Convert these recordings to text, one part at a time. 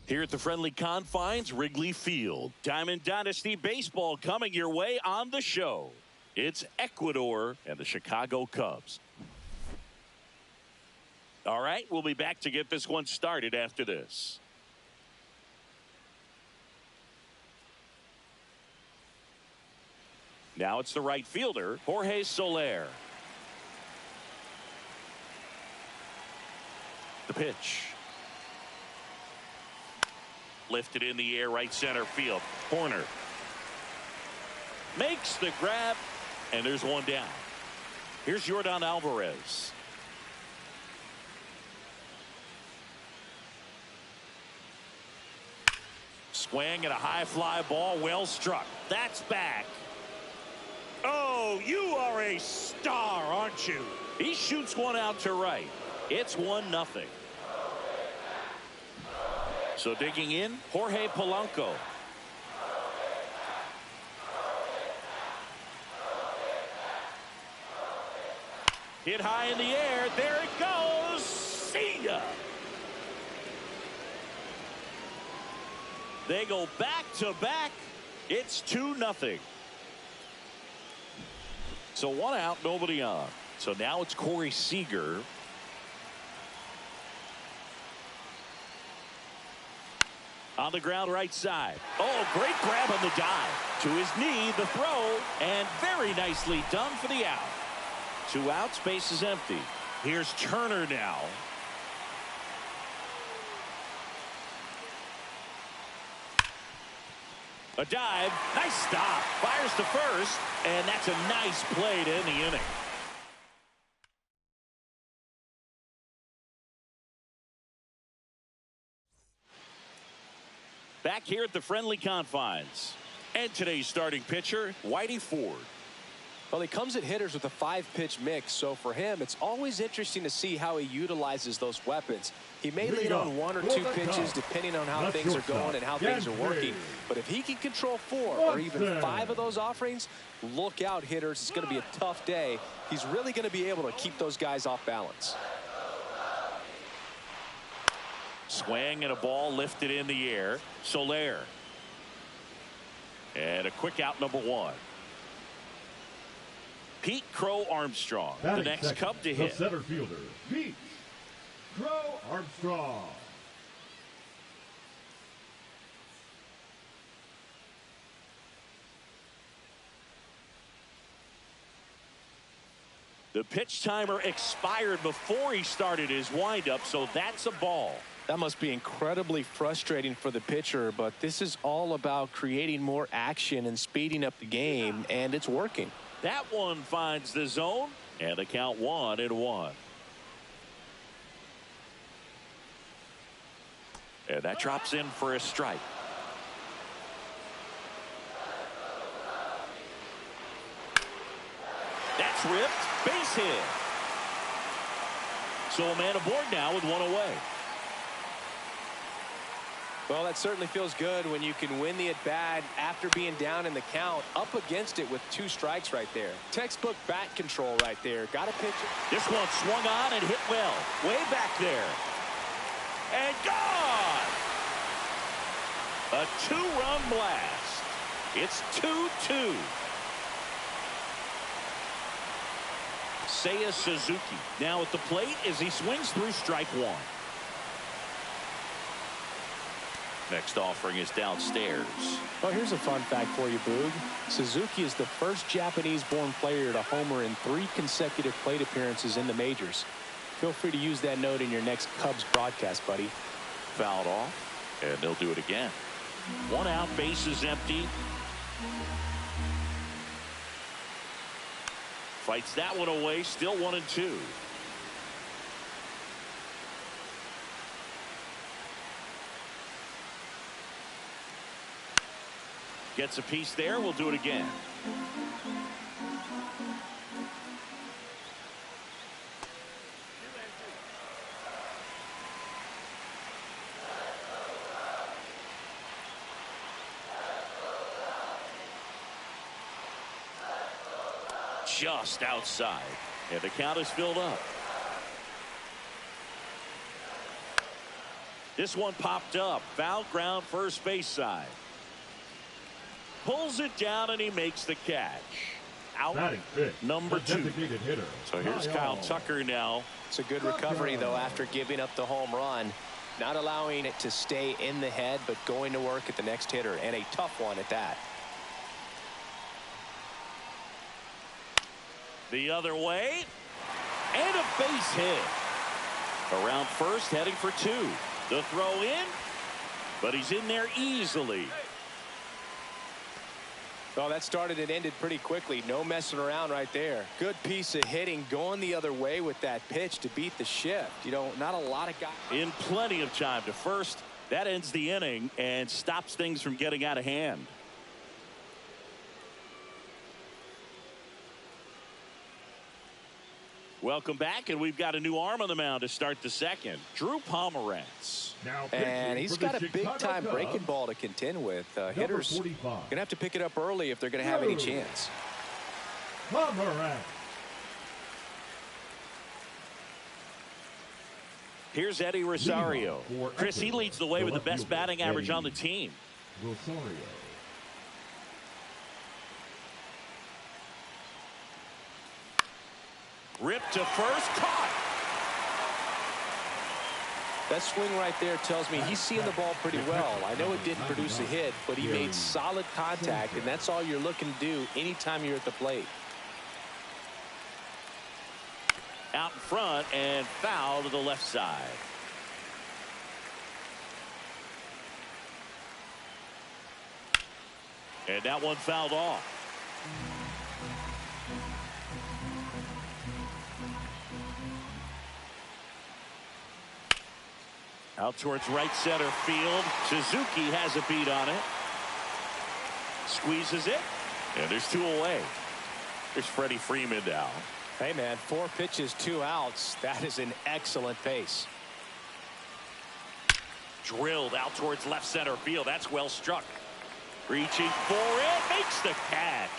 Here at the friendly confines, Wrigley Field. Diamond Dynasty Baseball coming your way on the show. It's Ecuador and the Chicago Cubs. All right, we'll be back to get this one started after this. Now it's the right fielder, Jorge Soler. The pitch. Lifted in the air, right center field. Corner. Makes the grab, and there's one down. Here's Yordan Alvarez. Swing and a high fly ball, well struck. That's back. Oh, you are a star, aren't you? He shoots one out to right. It's 1-0. So digging in, Jorge Polanco. Hit high in the air. There it goes. See ya. They go back to back. It's 2-0. So one out, nobody on. So now it's Corey Seager. On the ground right side. Oh, great grab on the dive. To his knee, the throw, and very nicely done for the out. 2 outs, base is empty. Here's Turner now. A dive, nice stop, fires to first, and that's a nice play to end the inning. Back here at the friendly confines. And today's starting pitcher, Whitey Ford. Well, he comes at hitters with a 5-pitch mix, so for him, it's always interesting to see how he utilizes those weapons. He may lead on 1 or 2 pitches depending on how things are going and how things are working. But if he can control 4 or even 5 of those offerings, look out, hitters. It's going to be a tough day. He's really going to be able to keep those guys off balance. Swing and a ball lifted in the air. Soler. And a quick out, number 1. Pete Crow Armstrong, the next Cub to hit. The center fielder, Pete Crow Armstrong. The pitch timer expired before he started his windup, so that's a ball. That must be incredibly frustrating for the pitcher, but this is all about creating more action and speeding up the game, and it's working. That one finds the zone, and the count 1-1. And that drops in for a strike. That's ripped, base hit. So a man aboard now with 1 away. Well, that certainly feels good when you can win the at-bat after being down in the count, up against it with 2 strikes right there. Textbook bat control right there. Got to pitch it. This one swung on and hit well. Way back there. And gone! A 2-run blast. It's 2-2. Seiya Suzuki now at the plate as he swings through strike 1. Next offering is downstairs. Well, here's a fun fact for you, Boog. Suzuki is the first Japanese-born player to homer in 3 consecutive plate appearances in the majors. Feel free to use that note in your next Cubs broadcast, buddy. Fouled off, and they'll do it again. 1 out, base is empty. Fights that one away, still 1-2. Gets a piece there. We'll do it again. Just outside, and the count is filled up. This one popped up. Foul ground, first base side. Pulls it down, and he makes the catch. Out, number 2. So here's Kyle Tucker now. It's a good recovery, though, after giving up the home run. Not allowing it to stay in the head, but going to work at the next hitter, and a tough one at that. The other way, and a base hit. Around first, heading for 2. The throw in, but he's in there easily. Well, that started and ended pretty quickly. No messing around right there. Good piece of hitting, going the other way with that pitch to beat the shift. You know, not a lot of guys. In plenty of time to first. That ends the inning and stops things from getting out of hand. Welcome back, and we've got a new arm on the mound to start the second. Drew Pomeranz. And he's got a big-time breaking ball to contend with. Hitters going to have to pick it up early if they're going to have any chance. Pomeranz. Here's Eddie Rosario. Chris, he leads the way with the best batting average on the team. Rosario. Ripped to first, caught. That swing right there tells me he's seeing the ball pretty well. I know it didn't produce a hit, but he made solid contact, and that's all you're looking to do anytime you're at the plate. Out in front and foul to the left side. And that one fouled off. Out towards right center field. Suzuki has a beat on it. Squeezes it. And there's 2 away. There's Freddie Freeman now. Hey, man, 4 pitches, 2 outs. That is an excellent pace. Drilled out towards left center field. That's well struck. Reaching for it. Makes the catch.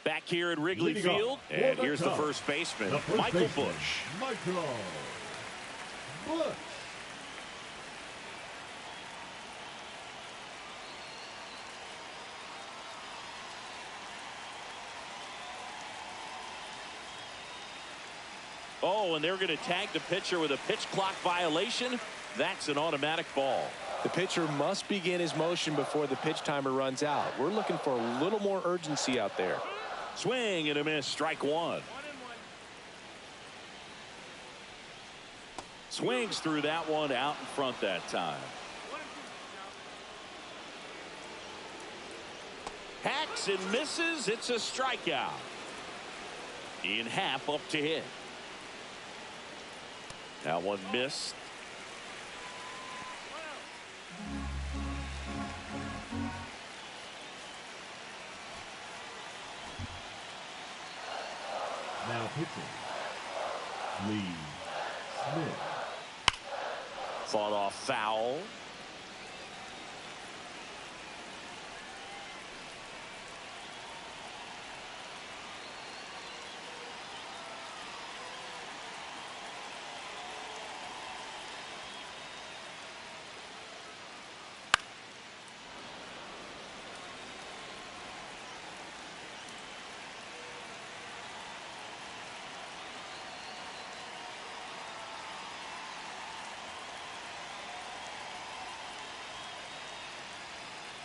Back here at Wrigley Field, and here's the first baseman, Michael Busch. Michael Busch. Oh, and they're going to tag the pitcher with a pitch clock violation. That's an automatic ball. The pitcher must begin his motion before the pitch timer runs out. We're looking for a little more urgency out there. Swing and a miss, strike 1. Swings through that one, out in front that time. Hacks and misses. It's a strikeout. In half up to hit. That one missed. Now pitching, Lee Smith. Fought off foul.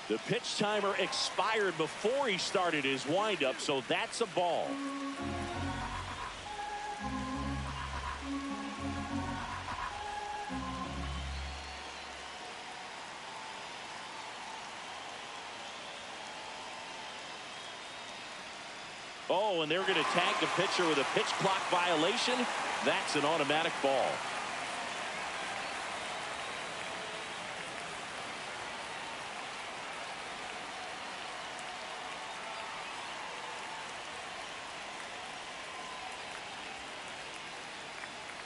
The pitch timer expired before he started his windup, so that's a ball. Oh, and they're going to tag the pitcher with a pitch clock violation. That's an automatic ball.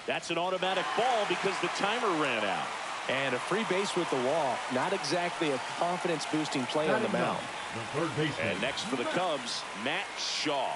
That's an automatic ball because the timer ran out. And a free base with the wall. Not exactly a confidence-boosting play on the mound. The third baseman. And next for the Cubs, Matt Shaw.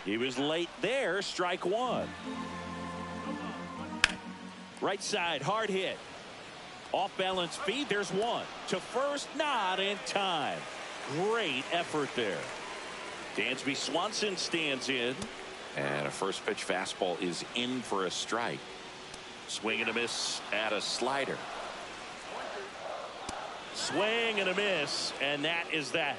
He was late there. Strike one. Right side, hard hit. Off balance feed. There's one. To first, not in time. Great effort there. Dansby Swanson stands in. And a first pitch fastball is in for a strike. Swing and a miss at a slider. Swing and a miss, and that is that.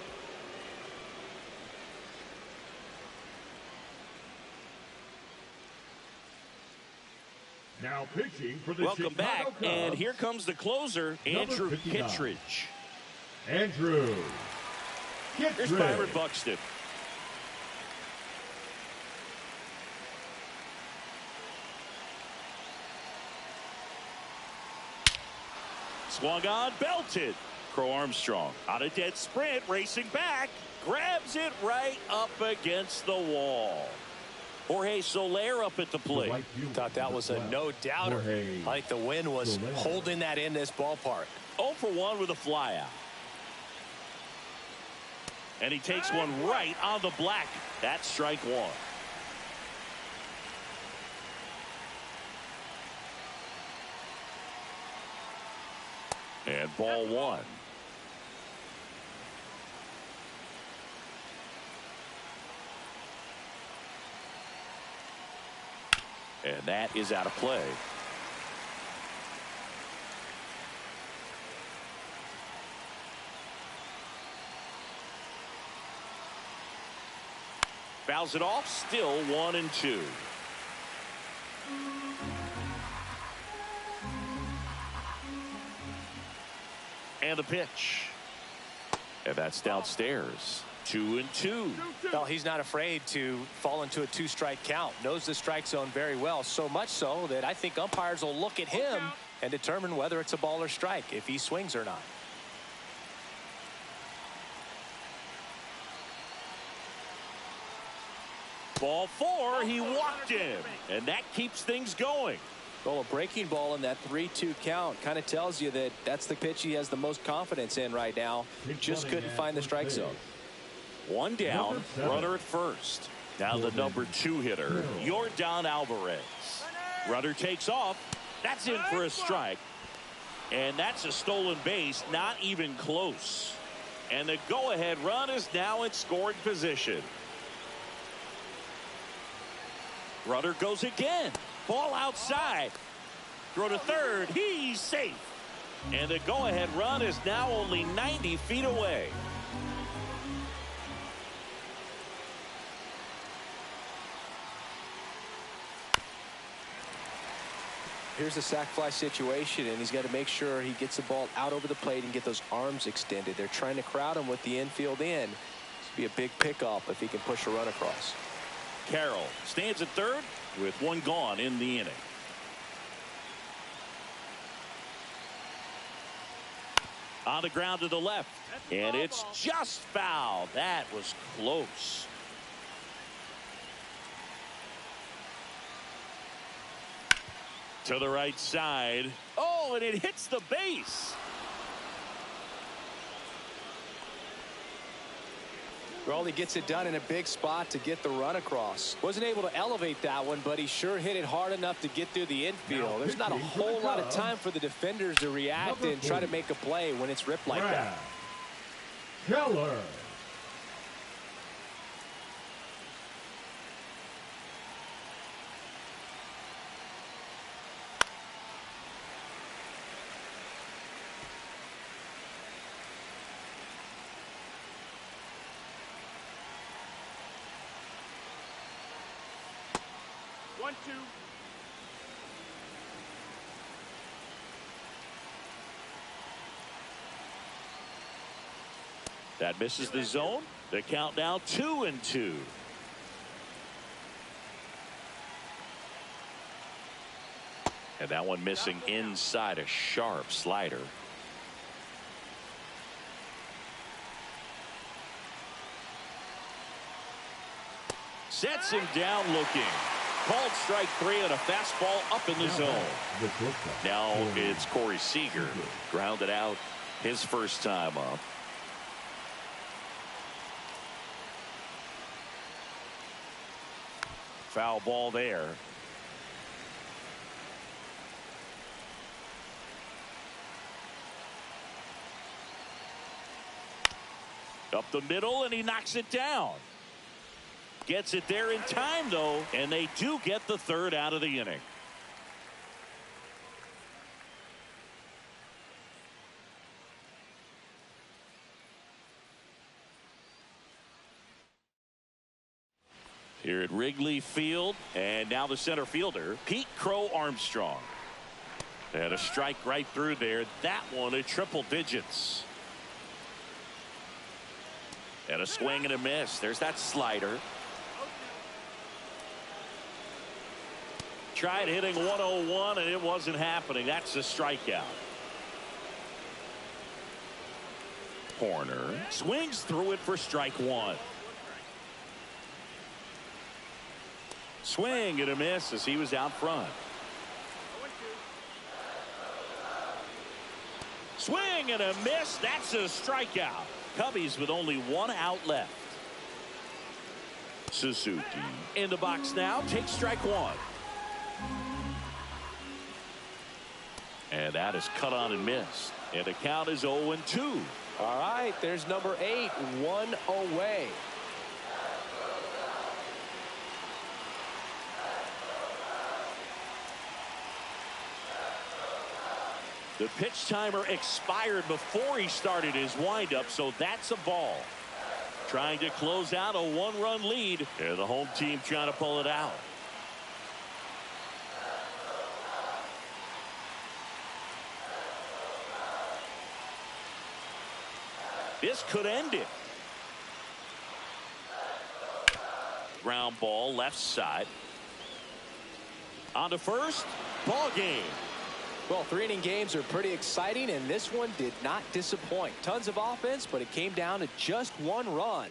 Now pitching for the Welcome Chicago back, Cubs, and here comes the closer, Andrew 59. Kittredge. Andrew Here's Kittredge. Byron Buxton. Swung on, belted. Crow Armstrong on a dead sprint, racing back, grabs it right up against the wall. Jorge Soler up at the plate. Thought that was a no-doubter. Like the wind was holding that in this ballpark. 0 for 1 with a flyout. And he takes one right on the black. That's strike one. And ball one. And that is out of play. Fouls it off. Still 1-2. And the pitch. And that's downstairs. 2-2. Well, he's not afraid to fall into a 2-strike count. Knows the strike zone very well. So much so that I think umpires will look at him and determine whether it's a ball or strike, if he swings or not. Ball 4, he walked him, and that keeps things going. Well, a breaking ball in that 3-2 count kind of tells you that that's the pitch he has the most confidence in right now. Just couldn't find the strike zone. One down, runner at first. Now the number 2 hitter, Yordan Alvarez. Runner takes off. That's in for a strike. And that's a stolen base, not even close. And the go-ahead run is now in scoring position. Runner goes again. Ball outside. Throw to third. He's safe. And the go-ahead run is now only 90 feet away. Here's the sac fly situation, and he's got to make sure he gets the ball out over the plate and get those arms extended. They're trying to crowd him with the infield in. This would be a big pickoff if he can push a run across. Carroll stands at third with one gone in the inning. On the ground to the left, and it's just foul. That was close. To the right side. Oh, and it hits the base. Well, he gets it done in a big spot to get the run across. Wasn't able to elevate that one, but he sure hit it hard enough to get through the infield. There's not a whole lot of time for the defenders to react and try to make a play when it's ripped like that. Keller. That misses the zone. The count now 2-2. And that one missing inside, a sharp slider. Sets him down looking. Called strike 3 and a fastball up in the zone. Now it's Corey Seager. Grounded out his first time up. Foul ball there. Up the middle, and he knocks it down. Gets it there in time, though, and they do get the third out of the inning. Here at Wrigley Field, and now the center fielder, Pete Crow Armstrong. And a strike right through there. That one at triple digits. And a swing and a miss. There's that slider. Tried hitting 101, and it wasn't happening. That's a strikeout. Horner swings through it for strike 1. Swing and a miss as he was out front. Swing and a miss. That's a strikeout. Cubbies with only one out left. Suzuki in the box now. Takes strike 1. And that is cut on and missed. And the count is 0-2. All right, there's number 8, 1 away. The pitch timer expired before he started his windup, so that's a ball. trying to close out a one-run lead. And the home team trying to pull it out. This could end it. Ground ball left side. On to first. Ball game. Well, 3-inning games are pretty exciting, and this one did not disappoint. Tons of offense, but it came down to just one run.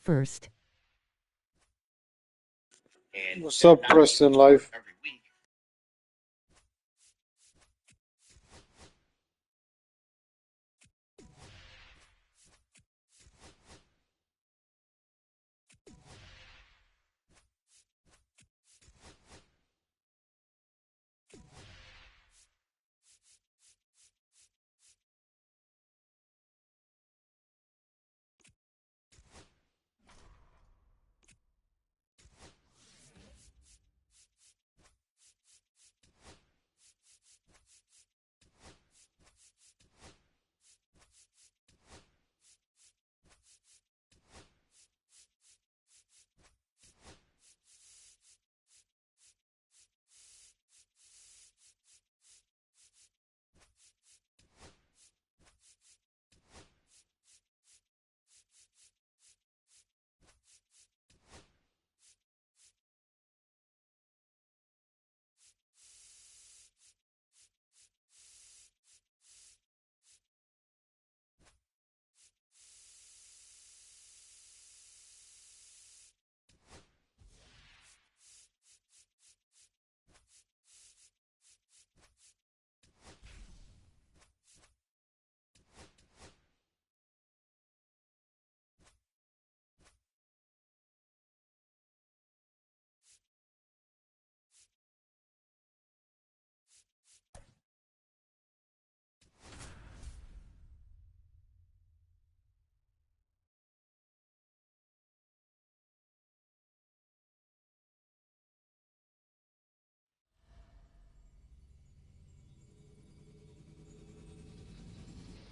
first. What's up, Preston Life?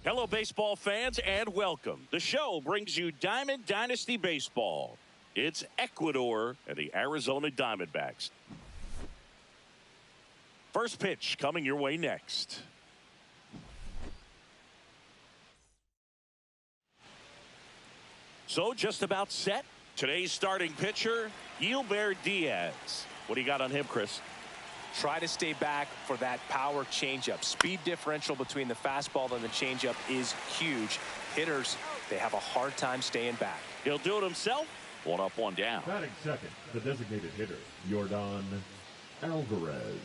Hello, baseball fans, and welcome. The show brings you Diamond Dynasty Baseball. It's Ecuador and the Arizona Diamondbacks. First pitch coming your way next. So just about set. Today's starting pitcher, Gilbert Diaz. What do you got on him, Chris? Try to stay back for that power changeup. Speed differential between the fastball and the changeup is huge. Hitters, they have a hard time staying back. He'll do it himself. One up, one down. Batting second, the designated hitter, Yordan Alvarez.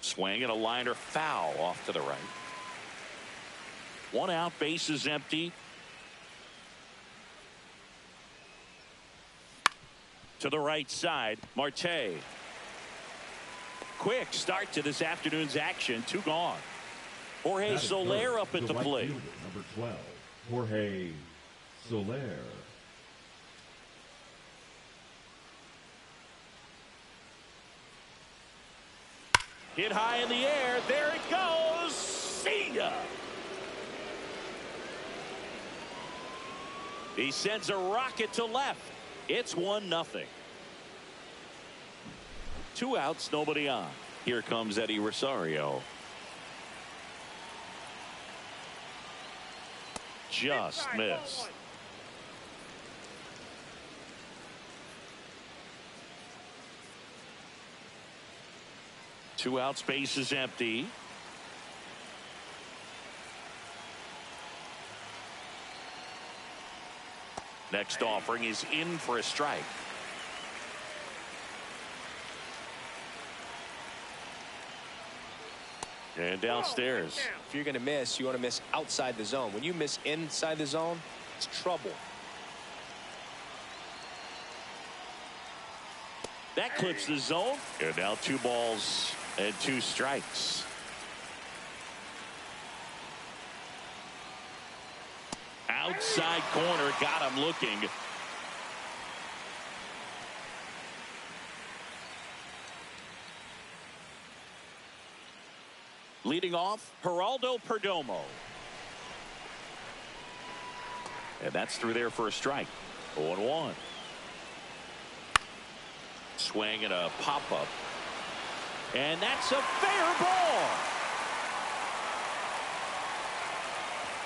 Swing and a liner foul off to the right. One out, base is empty. To the right side, Marte. Quick start to this afternoon's action. Two gone. Jorge Soler up at the plate. Number 12, Jorge Soler. Hit high in the air. There it goes. See ya. He sends a rocket to left. It's 1-0. Two outs, nobody on. Here comes Eddie Rosario. Just missed. Two outs, base is empty. Next offering is in for a strike. And downstairs. If you're going to miss, you want to miss outside the zone. When you miss inside the zone, it's trouble. That clips the zone. And now 2 balls and 2 strikes. Outside corner, got him looking. Leading off, Geraldo Perdomo. And that's through there for a strike. 0-1. Swing and a pop-up. And that's a fair ball.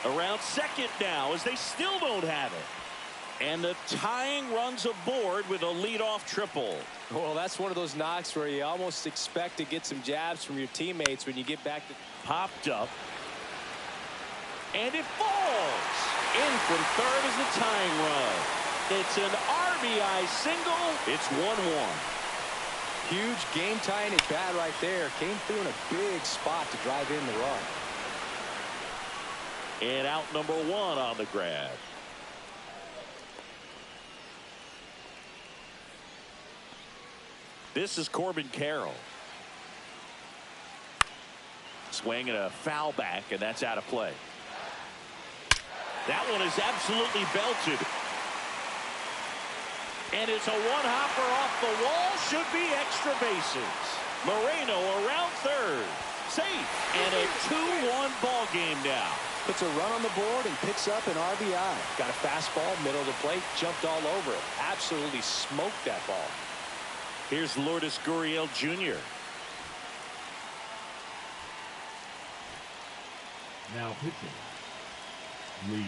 Around second now as they still don't have it. And the tying runs aboard with a leadoff triple. Well, that's one of those knocks where you almost expect to get some jabs from your teammates when you get back to. Popped up. And it falls. In from third is the tying run. It's an RBI single. It's 1-1. Huge game-tying at bat right there. Came through in a big spot to drive in the run. And out number 1 on the grab. This is Corbin Carroll. Swing and a foul back, and that's out of play. That one is absolutely belted. And it's a one-hopper off the wall. Should be extra bases. Moreno around third. Safe. And a 2-1 ball game now. Puts a run on the board and picks up an RBI. Got a fastball, middle of the plate, jumped all over it. Absolutely smoked that ball. Here's Lourdes Gurriel Jr. Now pitching. Lee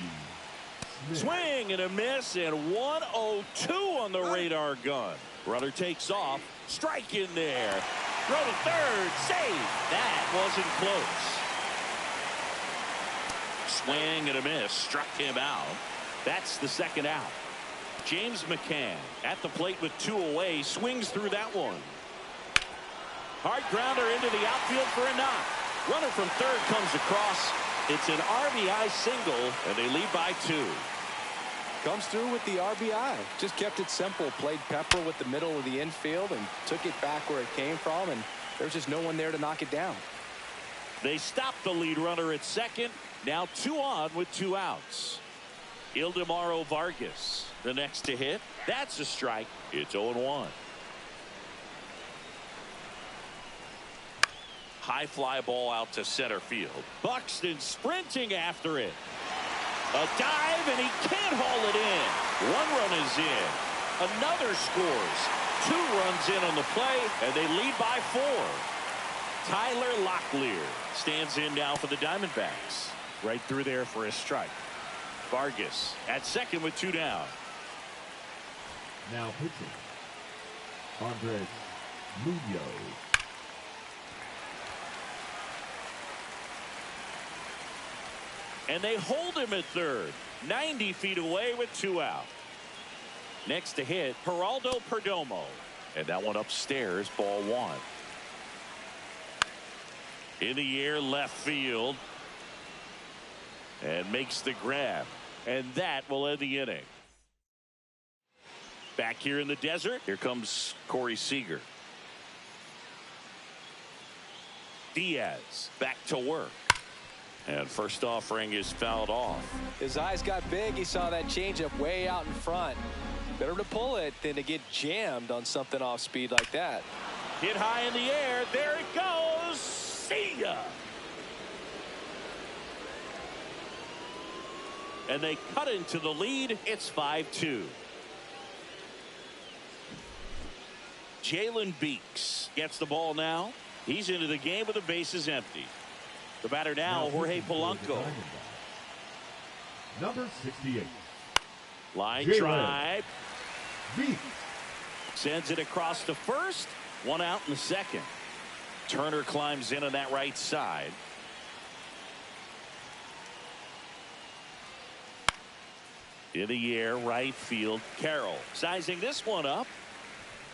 Smith. Swing and a miss, and 1-0-2 on the radar gun. Runner takes off. Strike in there. Throw to third. Save. That wasn't close. Swing and a miss. Struck him out. That's the second out. James McCann at the plate with 2 away. Swings through that one. Hard grounder into the outfield for a knock. Runner from third comes across. It's an RBI single, and they lead by 2. Comes through with the RBI. Just kept it simple. Played pepper with the middle of the infield and took it back where it came from, and there's just no one there to knock it down. They stop the lead runner at second. Now 2 on with 2 outs. Ildemaro Vargas, the next to hit. That's a strike. It's 0-1. High fly ball out to center field. Buxton sprinting after it. A dive, and he can't haul it in. 1 run is in. Another scores. 2 runs in on the play, and they lead by 4. Tyler Locklear stands in now for the Diamondbacks. Right through there for a strike. Vargas at second with 2 down. Now pitching. Andres Munoz. And they hold him at third. 90 feet away with 2 out. Next to hit, Geraldo Perdomo. And that one upstairs, ball 1. In the air, left field. And makes the grab. And that will end the inning. Back here in the desert, here comes Corey Seager. Diaz back to work. And first offering is fouled off. His eyes got big. He saw that changeup way out in front. Better to pull it than to get jammed on something off speed like that. Hit high in the air. There it goes. See ya. And they cut into the lead. It's 5-2. Jalen Beeks gets the ball now. He's into the game with the bases empty. The batter now, Jorge Polanco. Number 68. Line Jalen drive. Beeks. Sends it across to first. 1 out in the second. Turner climbs in on that right side. In the air, right field. Carroll sizing this one up.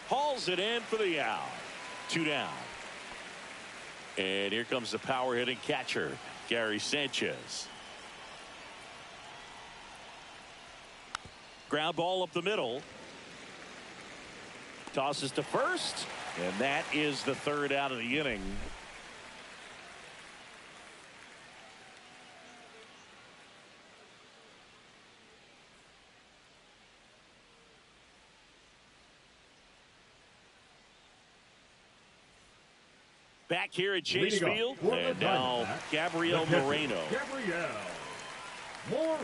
Hauls it in for the out. 2 down. And here comes the power hitting catcher, Gary Sanchez. Ground ball up the middle. Tosses to first. And that is the 3rd out of the inning. Back here at Chase Field, and now Gabriel Moreno.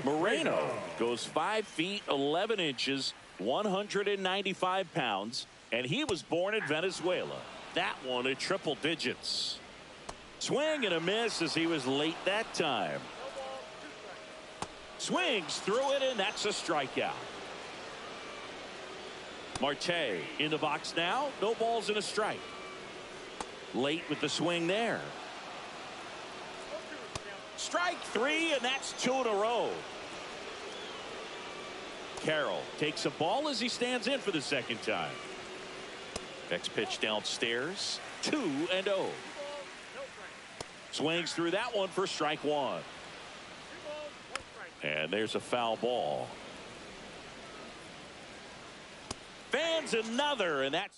Moreno goes 5 feet 11 inches, 195 pounds, and he was born in Venezuela. That one at triple digits. Swing and a miss as he was late that time. Swings through it, and that's a strikeout. Marte in the box now. No balls and a strike. Late with the swing there. Strike three, and that's 2 in a row. Carroll takes a ball as he stands in for the second time. Next pitch downstairs, 2-0. Swings through that one for strike one. And there's a foul ball. Fans another, and that's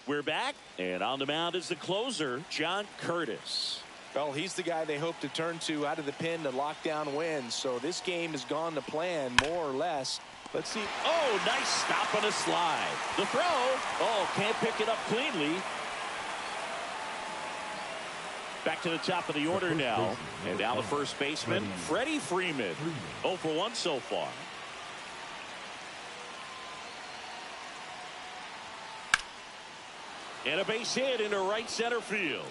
3. We're back, and on the mound is the closer, John Curtis. Well, he's the guy they hope to turn to out of the pen to lock down wins. So this game has gone to plan, more or less. Let's see. Oh, nice stop on a slide. The throw. Oh, can't pick it up cleanly. Back to the top of the order now. And now the first baseman, Freddie Freeman. 0 for 1 so far. And a base hit into right center field.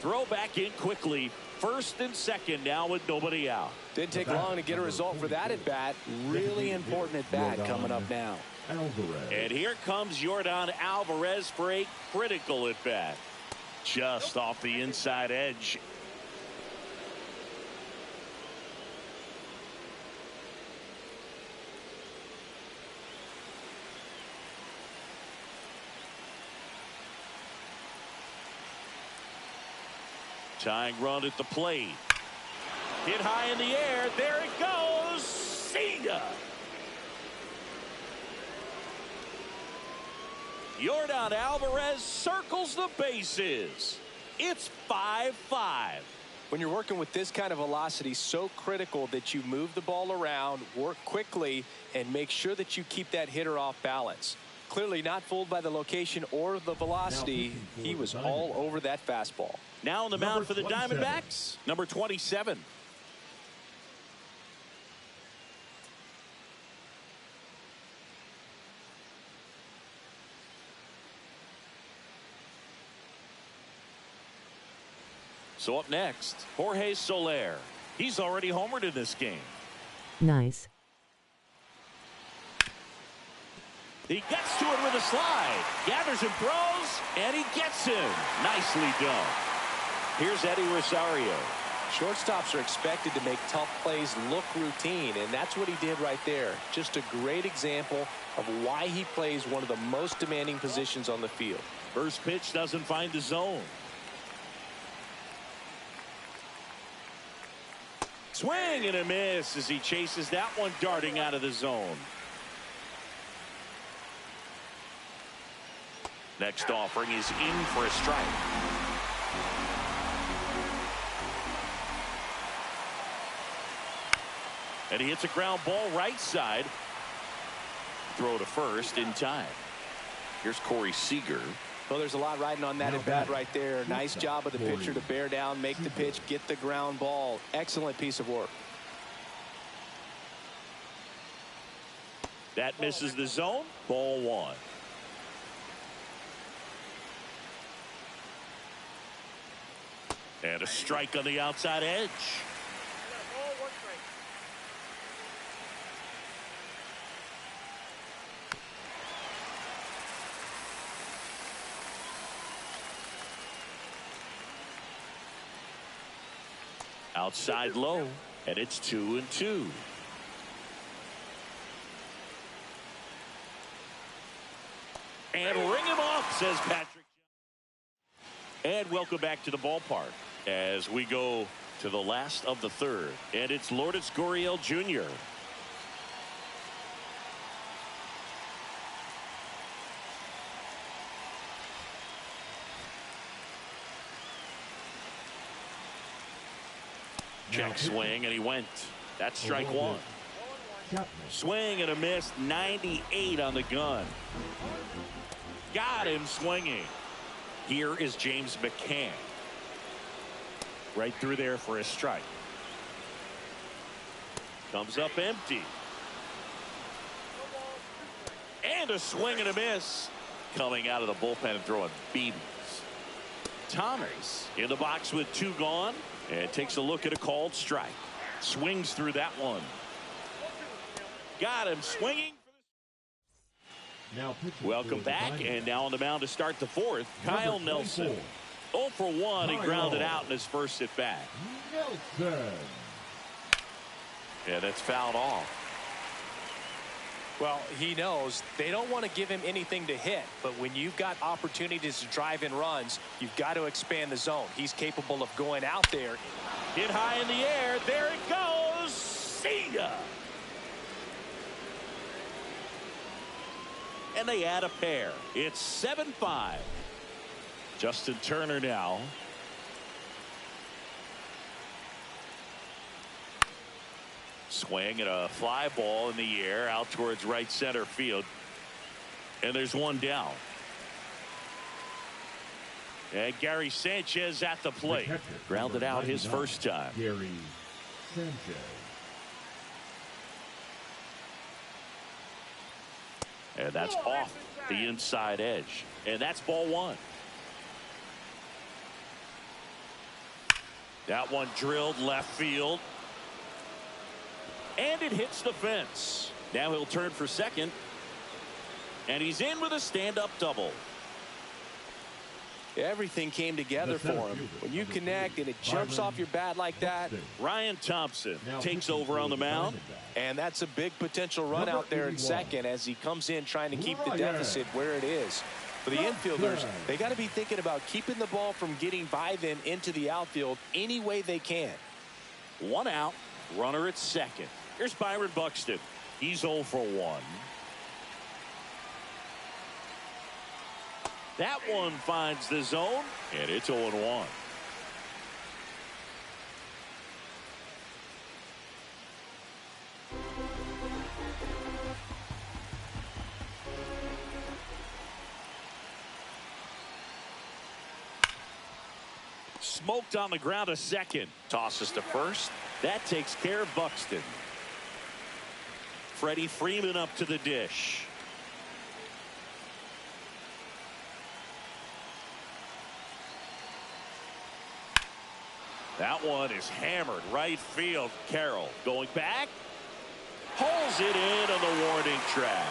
Throw back in quickly. First and second now with nobody out. Didn't take long to get a result for that at bat. Really important at bat coming up now. And here comes Yordan Alvarez for a critical at bat. Just off the inside edge. Tying run at the plate. Hit high in the air. There it goes. See ya. Yordan Alvarez circles the bases. It's 5-5. When you're working with this kind of velocity, so critical that you move the ball around, work quickly, and make sure that you keep that hitter off balance. Clearly not fooled by the location or the velocity. He was all over that fastball. Now on the mound for the Diamondbacks, number 27. So up next, Jorge Soler. He's already homered in this game. Nice. He gets to it with a slide. Gathers and throws, and he gets him. Nicely done. Here's Eddie Rosario. Shortstops are expected to make tough plays look routine, and that's what he did right there. Just a great example of why he plays one of the most demanding positions on the field. First pitch doesn't find the zone. Swing and a miss as he chases that one darting out of the zone. Next offering is in for a strike. And he hits a ground ball right side. Throw to first in time. Here's Corey Seager. Well, there's a lot riding on that at bat right there. Nice job of the pitcher to bear down, make the pitch, get the ground ball. Excellent piece of work. That misses the zone. Ball one. And a strike on the outside edge. Outside low, and it's 2-2. And ring him off, says Patrick. And welcome back to the ballpark as we go to the last of the third. And it's Lourdes Gurriel Jr. Check swing, and he went. That's strike one. Swing and a miss. 98 on the gun. Got him swinging. Here is James McCann. Right through there for a strike. Comes up empty. And a swing and a miss. Coming out of the bullpen and throwing beatings. Thomas in the box with 2 gone. And takes a look at a called strike. Swings through that one. Got him swinging. Now pitching Welcome for the back, Diamondbacks. and now on the mound to start the fourth, Kyle Number Nelson. 24. 0 for 1. He Kyle grounded out in his first at bat. Nelson. Yeah, that's fouled off. Well, he knows they don't want to give him anything to hit, but when you've got opportunities to drive in runs, you've got to expand the zone. He's capable of going out there. Hit high in the air. There it goes. See ya. And they add a pair. It's 7-5. Justin Turner now. Swing and a fly ball in the air out towards right center field. And there's one down. And Gary Sanchez at the plate. Grounded out his first time. Gary Sanchez. And that's off the inside edge. And that's ball one. That one drilled left field. And it hits the fence. Now he'll turn for second. And he's in with a stand-up double. Everything came together for him. When you connect and it jumps off your bat like that. Ryan Thompson takes over on the mound. And that's a big potential run out there in second as he comes in trying to keep the deficit where it is. For the infielders, they got to be thinking about keeping the ball from getting by them into the outfield any way they can. One out, runner at second. Here's Byron Buxton. He's 0 for 1. That one finds the zone, and it's 0-1. Smoked on the ground a second. Tosses to first. That takes care of Buxton. Freddie Freeman up to the dish. That one is hammered right field. Carroll going back. Pulls it in on the warning track.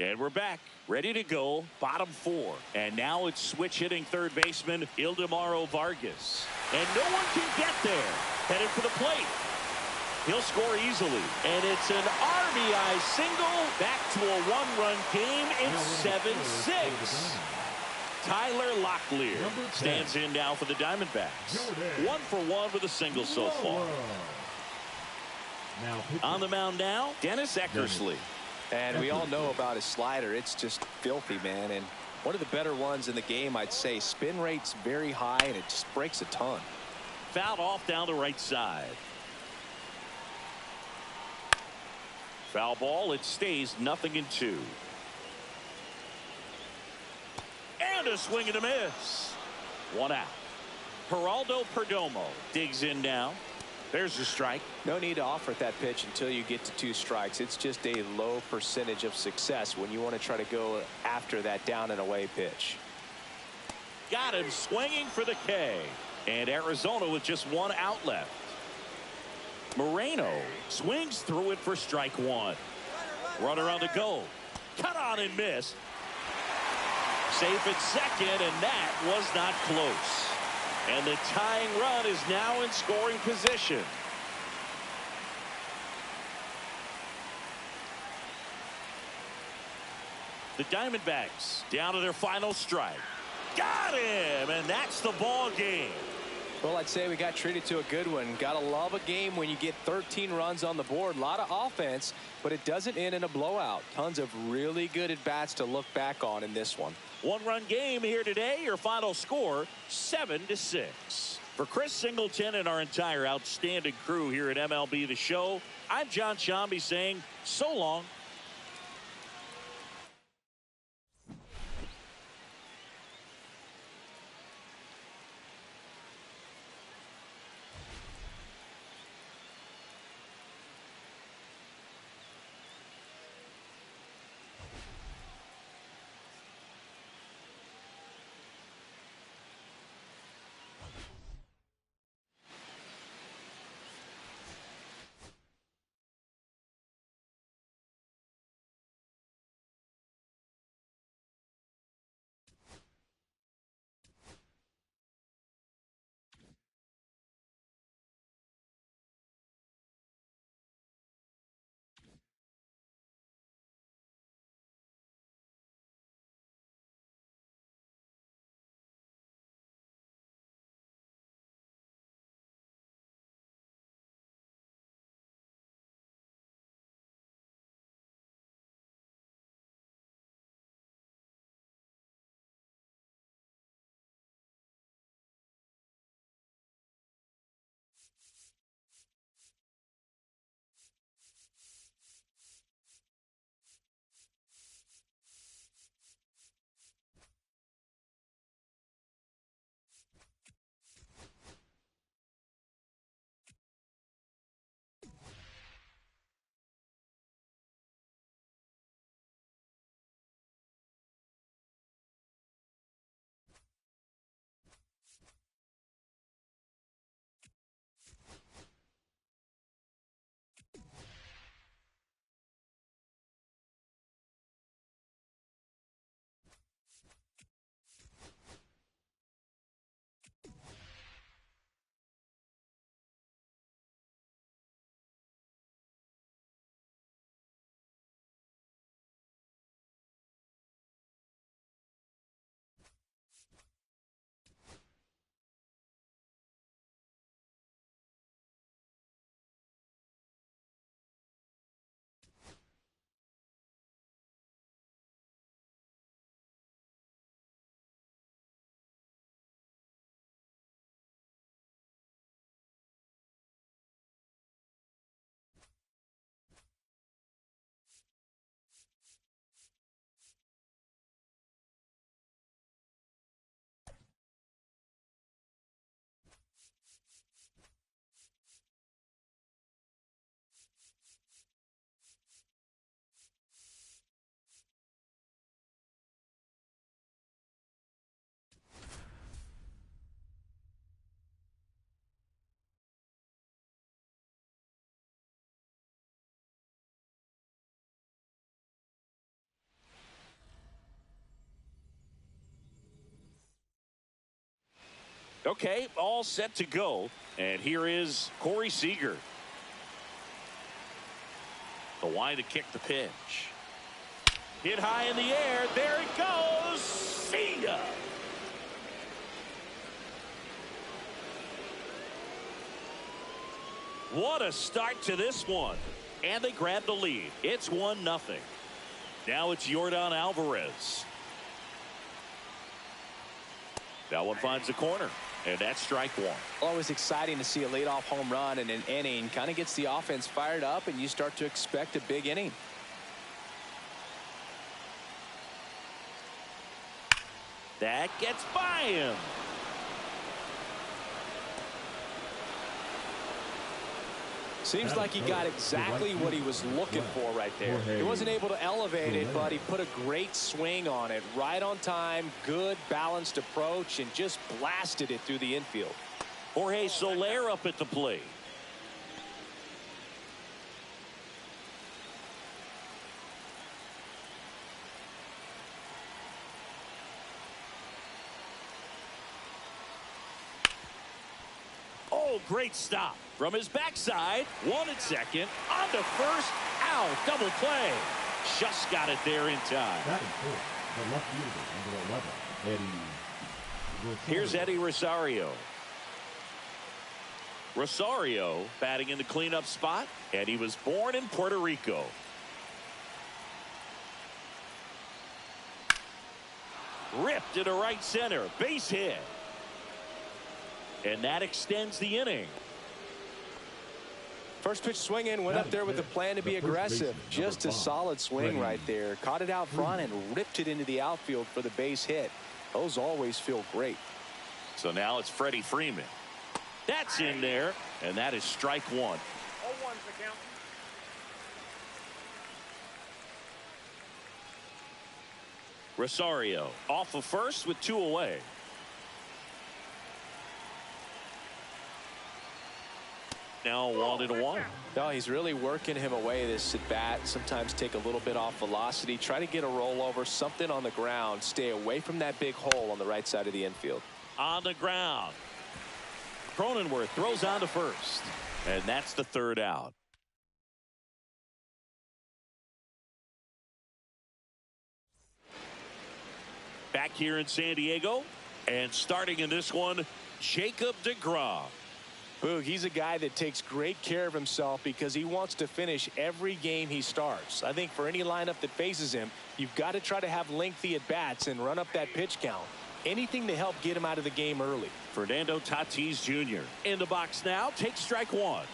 And we're back, ready to go, bottom 4. And now it's switch hitting third baseman Ildemaro Vargas. And no one can get there. Headed for the plate. He'll score easily. And it's an RBI single. Back to a one-run game. It's 7-6. Tyler Locklear stands in now for the Diamondbacks. 1 for 1 with a single so far. On the mound now, Dennis Eckersley. And we all know about his slider. It's just filthy, man. And one of the better ones in the game, I'd say. Spin rate's very high, and it just breaks a ton. Fouled off down the right side. Foul ball. It stays 0-2. And a swing and a miss. 1 out. Geraldo Perdomo digs in now. There's a strike. No need to offer that pitch until you get to 2 strikes. It's just a low percentage of success when you want to try to go after that down and away pitch. Got him swinging for the K. And Arizona with just 1 out left. Moreno swings through it for strike 1. Runner on the go. Cut on and miss. Safe at second, and that was not close. And the tying run is now in scoring position. The Diamondbacks down to their final strike. Got him, and that's the ball game. Well, I'd say we got treated to a good one. Gotta love a game when you get 13 runs on the board. A lot of offense, but it doesn't end in a blowout. Tons of really good at-bats to look back on in this one. 1-run game here today. Your final score, 7-6. For Chris Singleton and our entire outstanding crew here at MLB The Show, I'm John Shambi saying so long. Okay, all set to go. And here is Corey Seager. The line to kick the pitch. Hit high in the air. There it goes. See ya. What a start to this one. And they grab the lead. It's 1-0. Now it's Yordan Alvarez. That one finds the corner. And that's strike one. Always exciting to see a leadoff home run in an inning. Kind of gets the offense fired up, and you start to expect a big inning. That gets by him. Seems like he got exactly what he was looking for right there. He wasn't able to elevate it, but he put a great swing on it. Right on time, good balanced approach, and just blasted it through the infield. Jorge Soler up at the plate. Oh, great stop. From his backside, one at second, on to first, out, double play. Just got it there in time. That is good. The left fielder, number 11, Eddie Rosario. Here's Eddie Rosario. Rosario batting in the cleanup spot, and he was born in Puerto Rico. Ripped into right center, base hit. And that extends the inning. First pitch swinging, went up there with the plan to be aggressive. Just a solid swing right there. Caught it out front and ripped it into the outfield for the base hit. Those always feel great. So now it's Freddie Freeman. That's in there, and that is strike one. Rosario off of first with 2 away. Now 1-1. No, he's really working him away this at bat. Sometimes take a little bit off velocity. Try to get a rollover, something on the ground. Stay away from that big hole on the right side of the infield. On the ground. Cronenworth throws on to first. And that's the 3rd out. Back here in San Diego. And starting in this one, Jacob deGrom. Boog, he's a guy that takes great care of himself because he wants to finish every game he starts. I think for any lineup that faces him, you've got to try to have lengthy at-bats and run up that pitch count. Anything to help get him out of the game early. Fernando Tatis Jr. in the box now, takes strike one.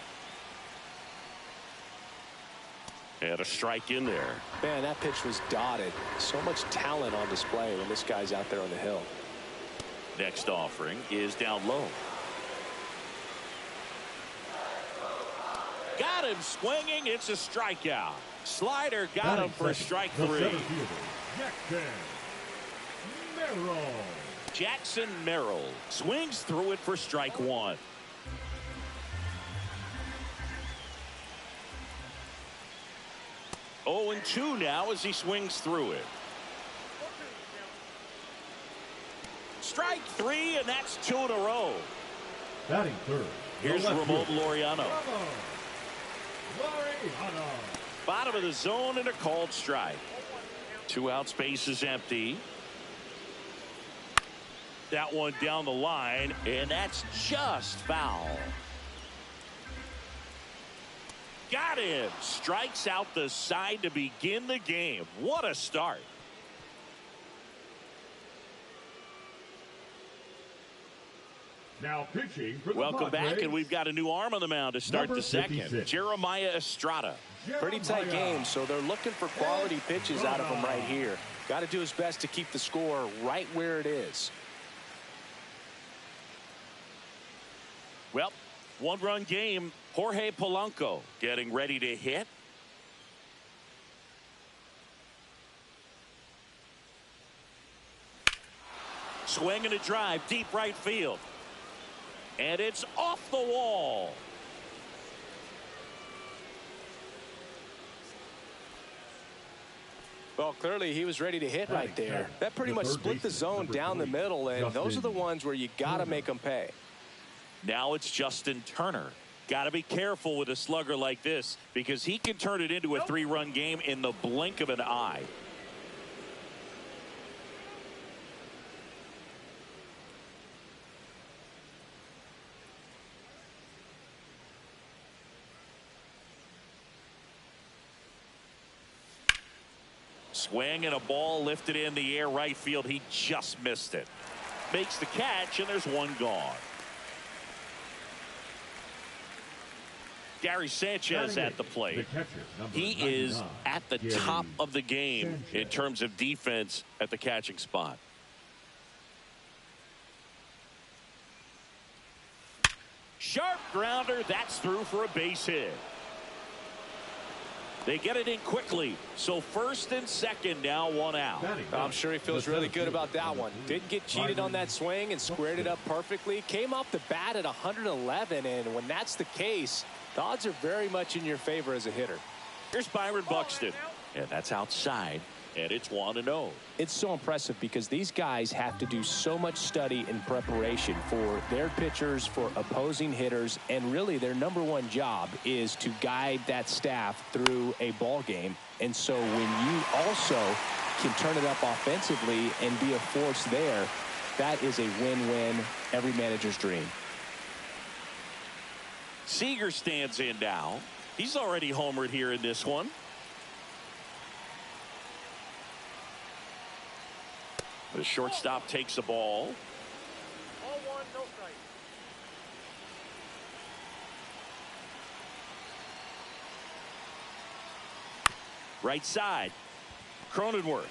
And a strike in there. Man, that pitch was dotted. So much talent on display when this guy's out there on the hill. Next offering is down low. Got him swinging. It's a strikeout. Slider got him for strike 3. Jackson Merrill swings through it for strike 1. Oh, and 2 now as he swings through it. Strike 3, and that's 2 in a row. Batting third. Here's Ramon Laureano. Bottom of the zone and a called strike. 2 outs, base is empty. That one down the line, and that's just foul. Got him. Strikes out the side to begin the game. What a start. Now pitching for the Welcome back, Padres. and we've got a new arm on the mound to start Number the second. 56. Jeremiah Estrada. Pretty tight game, so they're looking for quality pitches out of him right here. Got to do his best to keep the score right where it is. Well, 1-run game. Jorge Polanco getting ready to hit. Swing and a drive, deep right field. And it's off the wall. Well, clearly he was ready to hit right there. That pretty much split the zone down the middle, and those are the ones where you got to make them pay. Now it's Justin Turner. Got to be careful with a slugger like this because he can turn it into a 3-run game in the blink of an eye. Swing and a ball lifted in the air right field. He just missed it. Makes the catch, and there's one gone. Gary Sanchez at the plate. He is at the top of the game in terms of defense at the catching spot. Sharp grounder. That's through for a base hit. They get it in quickly. So first and second now, one out. I'm sure he feels really good about that one. Didn't get cheated on that swing and squared it up perfectly. Came off the bat at 111, and when that's the case, the odds are very much in your favor as a hitter. Here's Byron Buxton, and that's outside, and it's 1-0. It's so impressive because these guys have to do so much study and preparation for their pitchers, for opposing hitters, and really their #1 job is to guide that staff through a ball game. And so when you also can turn it up offensively and be a force there, that is a win-win, every manager's dream. Seager stands in now. He's already homered here in this one. The shortstop takes the ball. Ball 1, no strike. Right side. Cronenworth.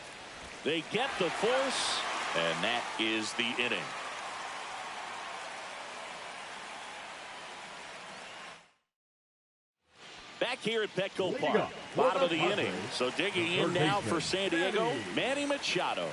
They get the force, and that is the inning. Back here at Petco Park, bottom of the inning. So digging in now for San Diego, Manny Machado.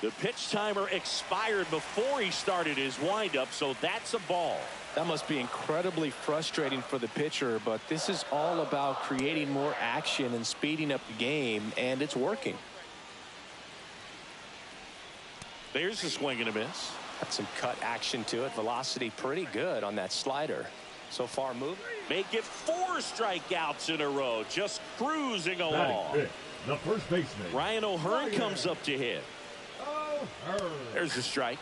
The pitch timer expired before he started his windup, so that's a ball. That must be incredibly frustrating for the pitcher, but this is all about creating more action and speeding up the game, and it's working. There's a swing and a miss. Got some cut action to it. Velocity pretty good on that slider. So far moving. Make it 4 strikeouts in a row, just cruising along. The first baseman, Ryan O'Hearn comes up to hit. There's the strike.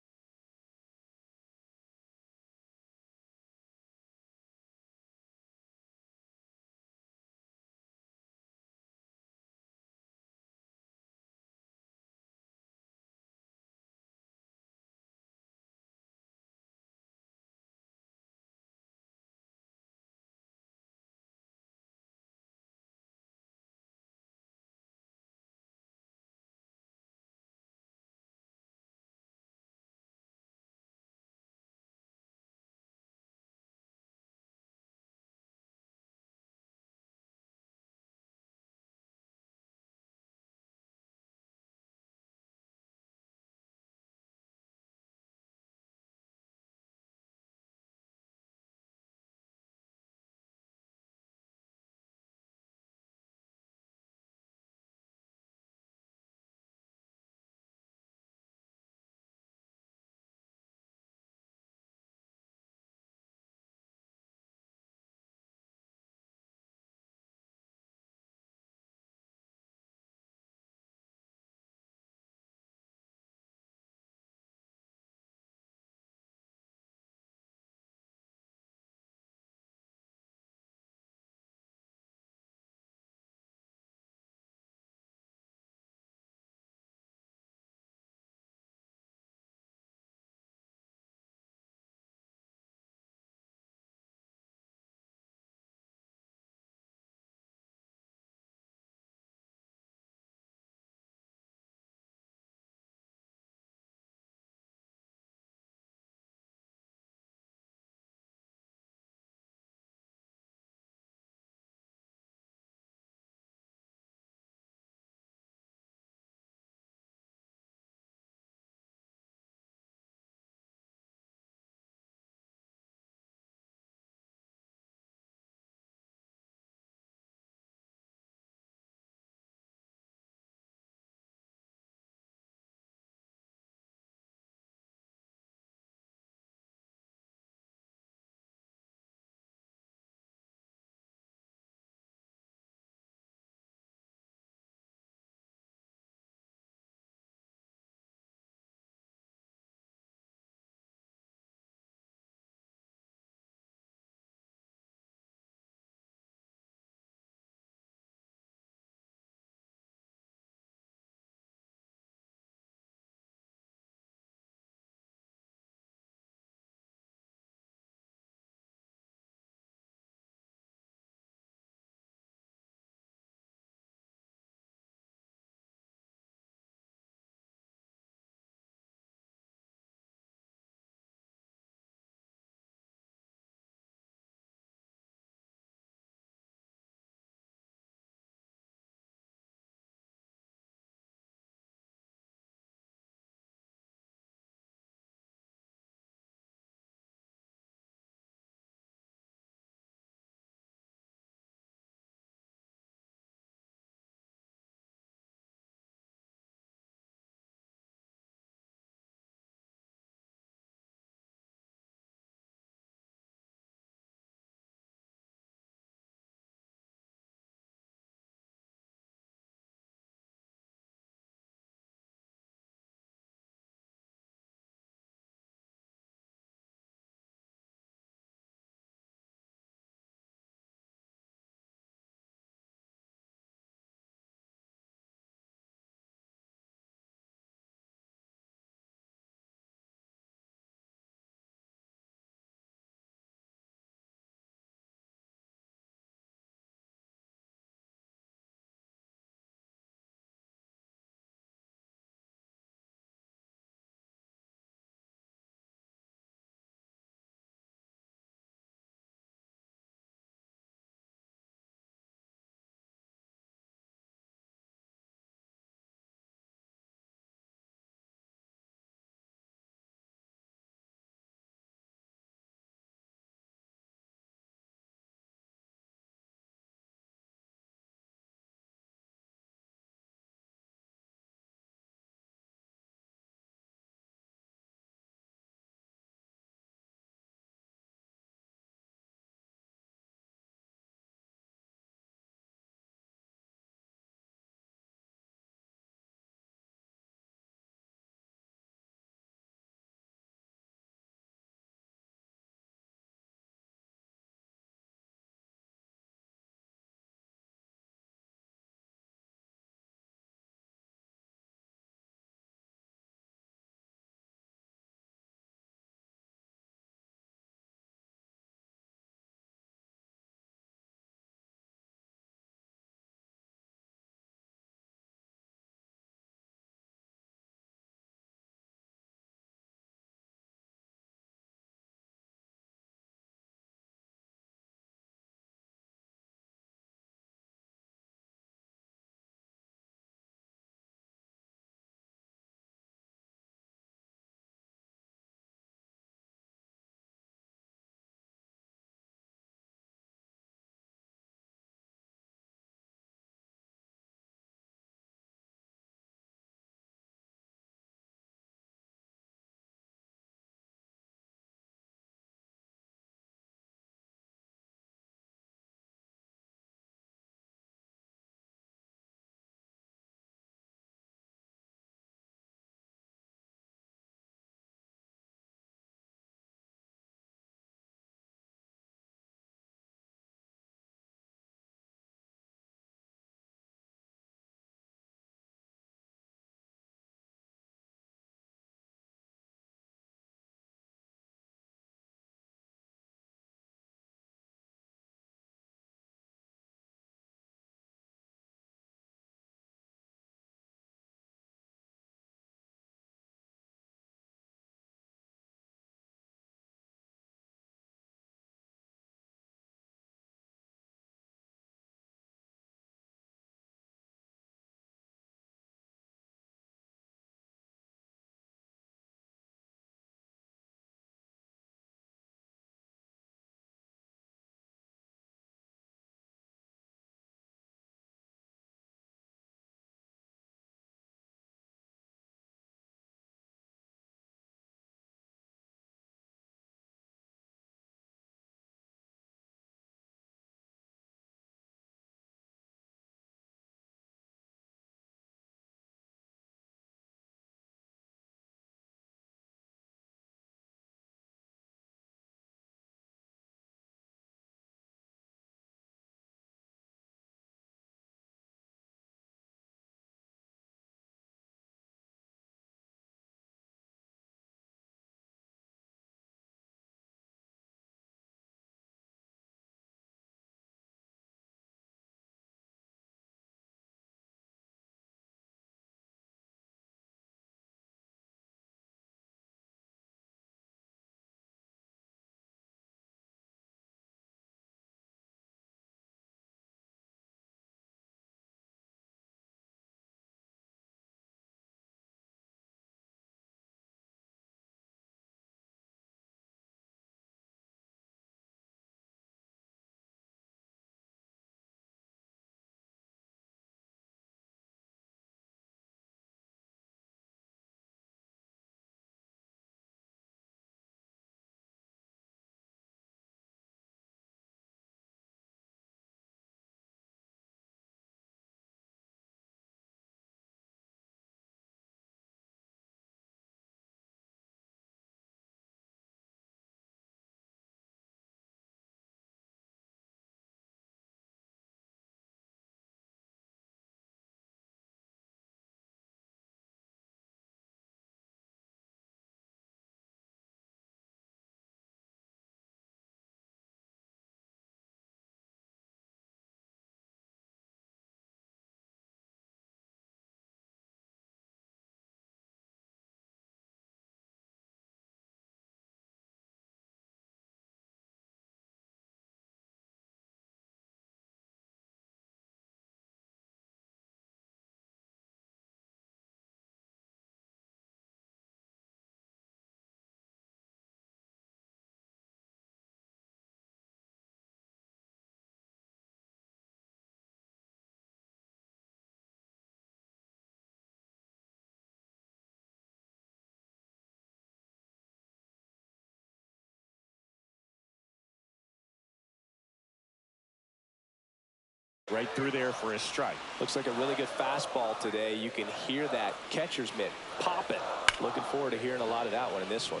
Right through there for a strike. Looks like a really good fastball today. You can hear that catcher's mitt popping. Looking forward to hearing a lot of that one in this one.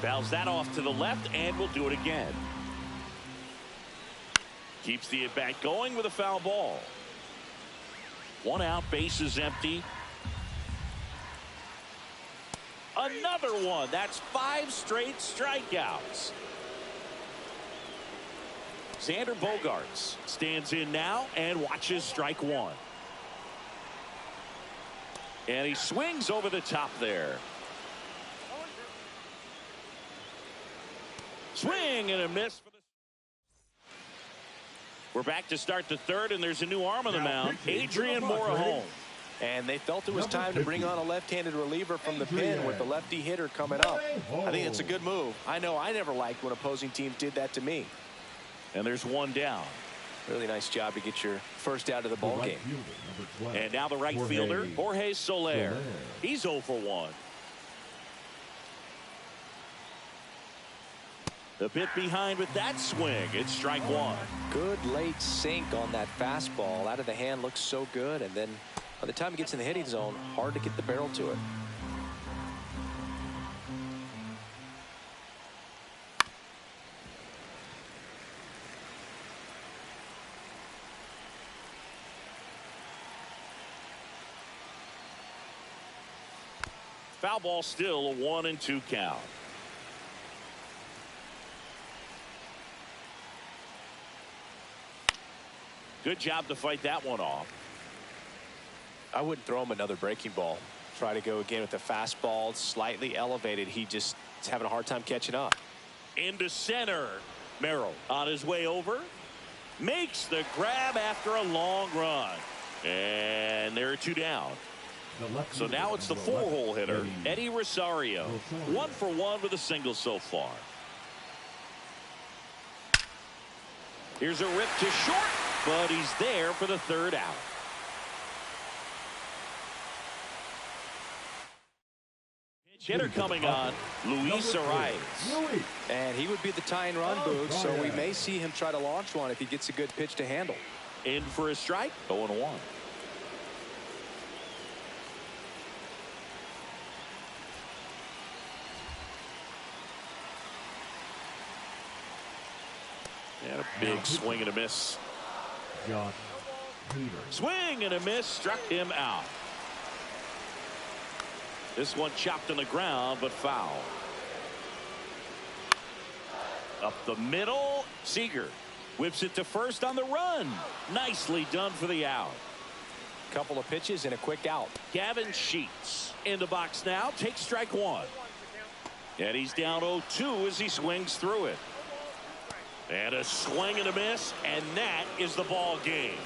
Fouls that off to the left, and we'll do it again. Keeps the at-bat going with a foul ball. 1 out, bases empty. Another one. That's 5 straight strikeouts. Xander Bogaerts stands in now and watches strike 1. And he swings over the top there. Swing and a miss for the. We're back to start the third, and there's a new arm on the mound, Adrian Morejon. And they felt it was time to bring on a left-handed reliever from the pen with the lefty hitter coming up. I think it's a good move. I know I never liked when opposing teams did that to me. And there's 1 down. Really nice job to get your first out of the ball game. And now the right fielder, Jorge Soler. He's 0 for 1. A bit behind with that swing. It's strike 1. Good late sink on that fastball. Out of the hand looks so good, and then by the time it gets in the hitting zone, hard to get the barrel to it. Foul ball, still a 1-2 count. Good job to fight that one off. I wouldn't throw him another breaking ball. Try to go again with the fastball slightly elevated. He just is having a hard time catching up. Into center. Merrill on his way over. Makes the grab after a long run. And there are 2 down. So now it's the 4-hole hitter, Eddie Rosario. 1 for 1 with a single so far. Here's a rip to short, but he's there for the 3rd out. Pitch hitter coming on, Luis Arias. And he would be the tying run, Boog, so we may see him try to launch one if he gets a good pitch to handle. In for a strike, 0-1. And a big swing and a miss. Swing and a miss, struck him out. This one chopped on the ground, but foul. Up the middle, Seager whips it to first on the run. Nicely done for the out. Couple of pitches and a quick out. Gavin Sheets in the box now, takes strike 1. And he's down 0-2 as he swings through it. And a swing and a miss, and that is the ball game.